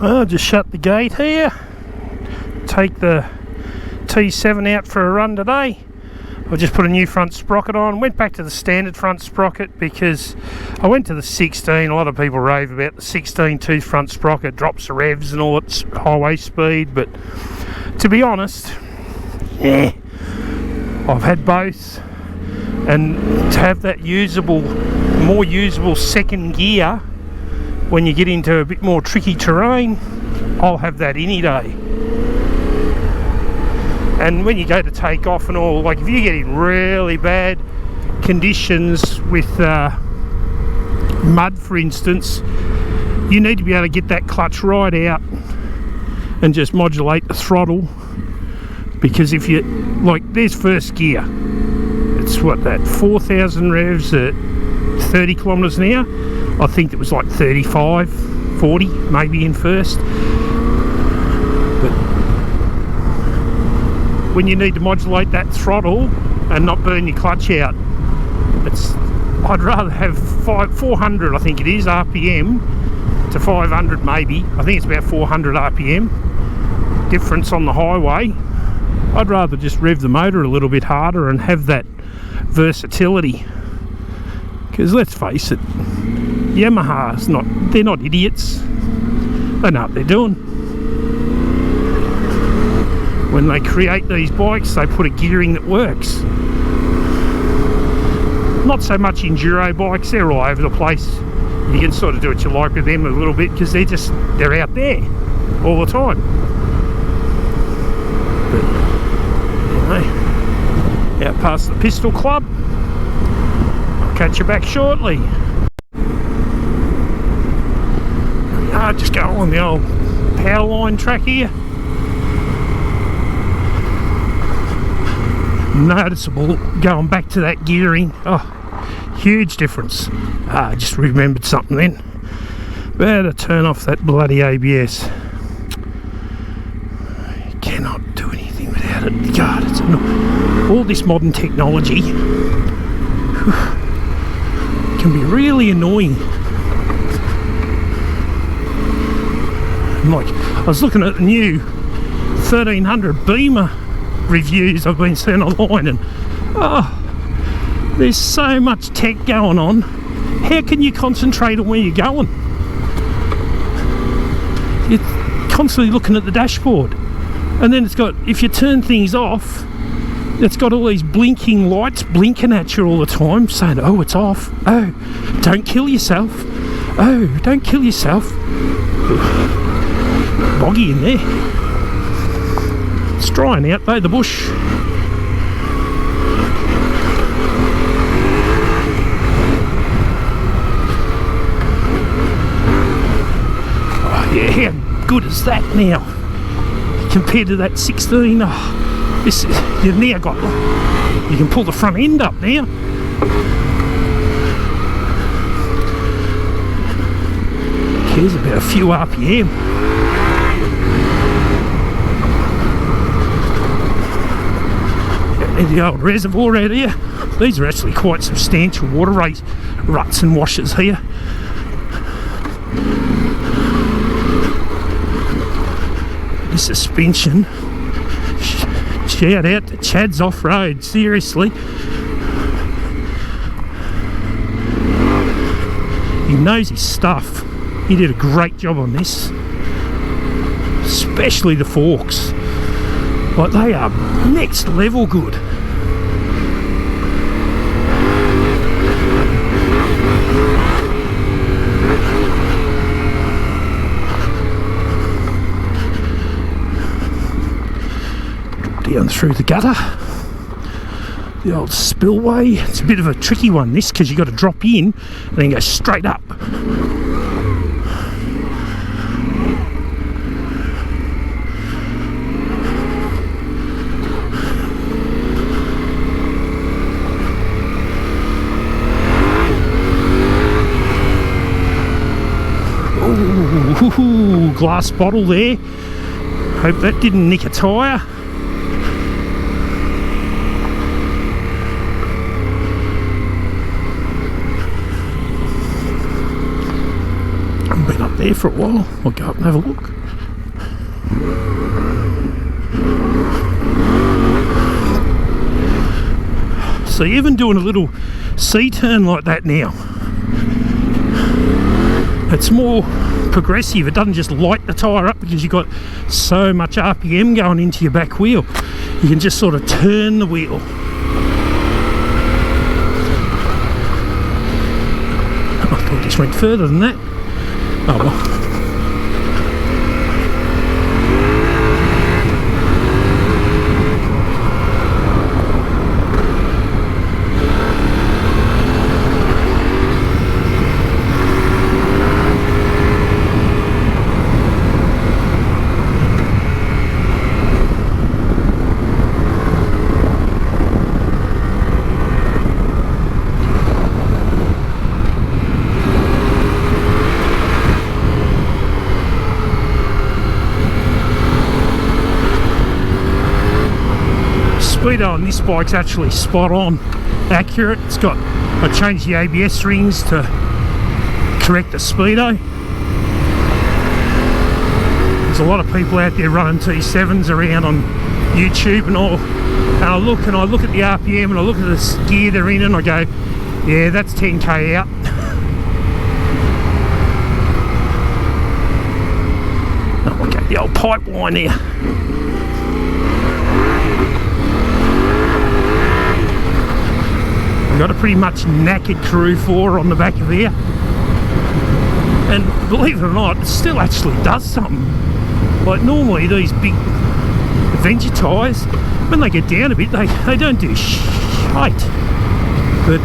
Well, just shut the gate here. Take the T7 out for a run today. I just put a new front sprocket on. Went back to the standard front sprocket because I went to the 16. A lot of people rave about the 16 tooth front sprocket. Drops the revs and all its highway speed. But to be honest, yeah, I've had both. And to have that usable, more usable second gear when you get into a bit more tricky terrain, I'll have that any day. And when you go to take off and all, like if you get in really bad conditions with mud, for instance, you need to be able to get that clutch right out and just modulate the throttle, because if you, like, there's first gear, it's what, that 4,000 revs at 30 kilometres an hour. I think it was like 35, 40 maybe in first. But when you need to modulate that throttle and not burn your clutch out, I'd rather have 400, I think it is, RPM to 500 maybe. I think it's about 400 RPM difference on the highway. I'd rather just rev the motor a little bit harder and have that versatility. Because let's face it, Yamaha's they're not idiots. They know what they're doing. When they create these bikes, they put a gearing that works. Not so much enduro bikes, they're all over the place. You can sort of do what you like with them a little bit because they're out there all the time. But anyway, out past the Pistol Club. I'll catch you back shortly. Just go on the old power line track here. Noticeable going back to that gearing. Oh, huge difference. I just remembered something then. Better turn off that bloody ABS. You cannot do anything without it. God, it's all this modern technology can be really annoying. Like, I was looking at the new 1300 Beamer reviews I've been seeing online, and there's so much tech going on. How can you concentrate on where you're going? You're constantly looking at the dashboard, and then it's got, if you turn things off, it's got all these blinking lights blinking at you all the time, saying, oh, it's off, oh, don't kill yourself, oh, don't kill yourself. Boggy in there. It's drying out though, the bush. Oh yeah, how good is that now compared to that 16? Oh, this is, you've now got, you can pull the front end up now. Cares about a few RPM. The old reservoir out here. These are actually quite substantial water ruts and washes here. The suspension. Shout out to Chad's Off-Road, seriously. He knows his stuff. He did a great job on this. Especially the forks. Like, they are next level good. Drop down through the gutter. The old spillway. It's a bit of a tricky one, this, because you've got to drop in and then go straight up. Ooh, glass bottle there. Hope that didn't nick a tyre. I've been up there there for a while. I'll go up and have a look. So even doing a little C-turn like that now, it's more progressive. It doesn't just light the tyre up because you've got so much RPM going into your back wheel. You can just sort of turn the wheel. I thought this went further than that. Oh well. Speedo on this bike's actually spot on accurate. It's got, I changed the ABS rings to correct the speedo. There's a lot of people out there running T7s around on YouTube and all, and I look at the RPM and I look at the gear they're in and I go, yeah, that's 10k out. Oh, okay, the old pipeline there. Got a pretty much knackered crew 4 on the back of here, and believe it or not, it still actually does something. Like normally these big adventure tyres, when they get down a bit, they don't do shite, but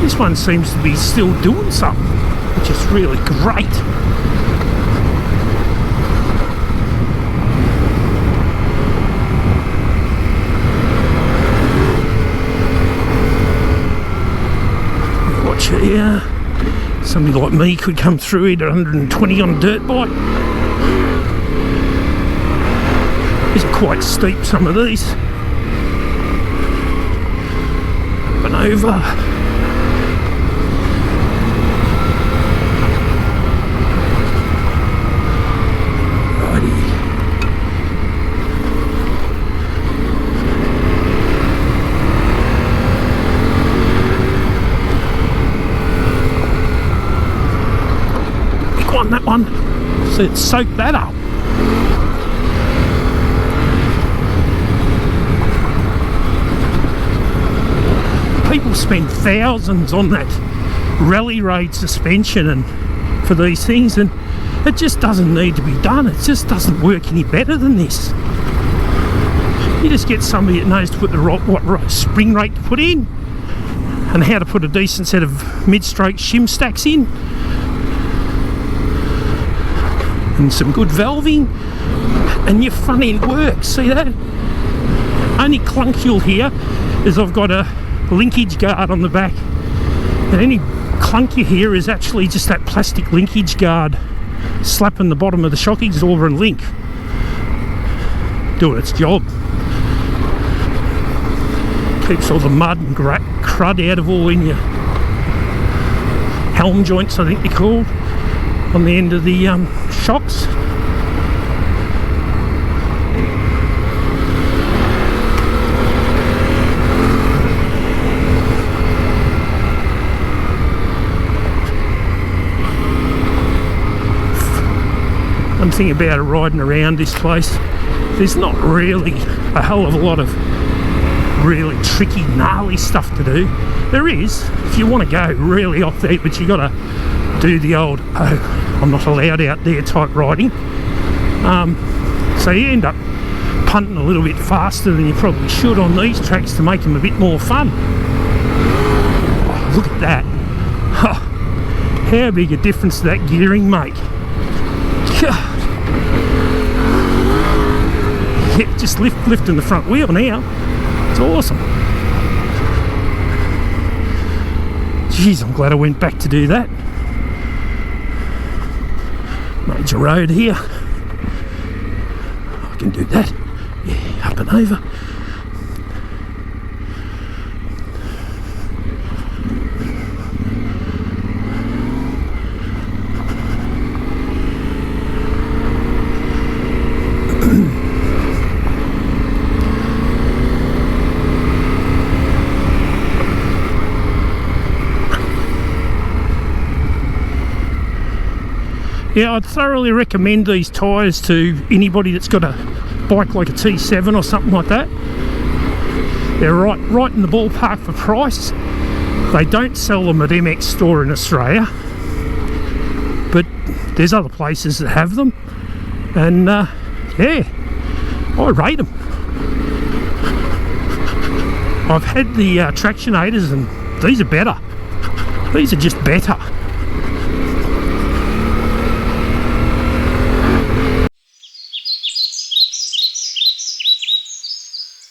this one seems to be still doing something, which is really great. Yeah, somebody like me could come through it at 120 on a dirt bike. These are quite steep, some of these. Up and over. Righty. That one, so it soaked that up. People spend thousands on that rally raid suspension and for these things, and it just doesn't need to be done. It just doesn't work any better than this. You just get somebody that knows to put the right, what spring rate to put in and how to put a decent set of mid-stroke shim stacks in, and some good valving, and your front end works. See that? Only clunk you'll hear is I've got a linkage guard on the back, and any clunk you hear is actually just that plastic linkage guard slapping the bottom of the shock absorber and link, doing its job. Keeps all the mud and crud out of all in your helm joints, I think they're called, on the end of the shocks. One thing about riding around this place, there's not really a hell of a lot of really tricky, gnarly stuff to do. There is, if you want to go really off there, but you got to do the old, oh, I'm not allowed out there type riding. So you end up punting a little bit faster than you probably should on these tracks to make them a bit more fun. Oh, look at that. How big a difference that gearing make. Yeah, just lifting the front wheel now. It's awesome. Jeez, I'm glad I went back to do that. Major road here. I can do that. Yeah, up and over. Yeah, I'd thoroughly recommend these tyres to anybody that's got a bike like a T7 or something like that. They're right in the ballpark for price. They don't sell them at MX Store in Australia, but there's other places that have them, and yeah, I rate them. I've had the Tractionators, and these are better. These are just better.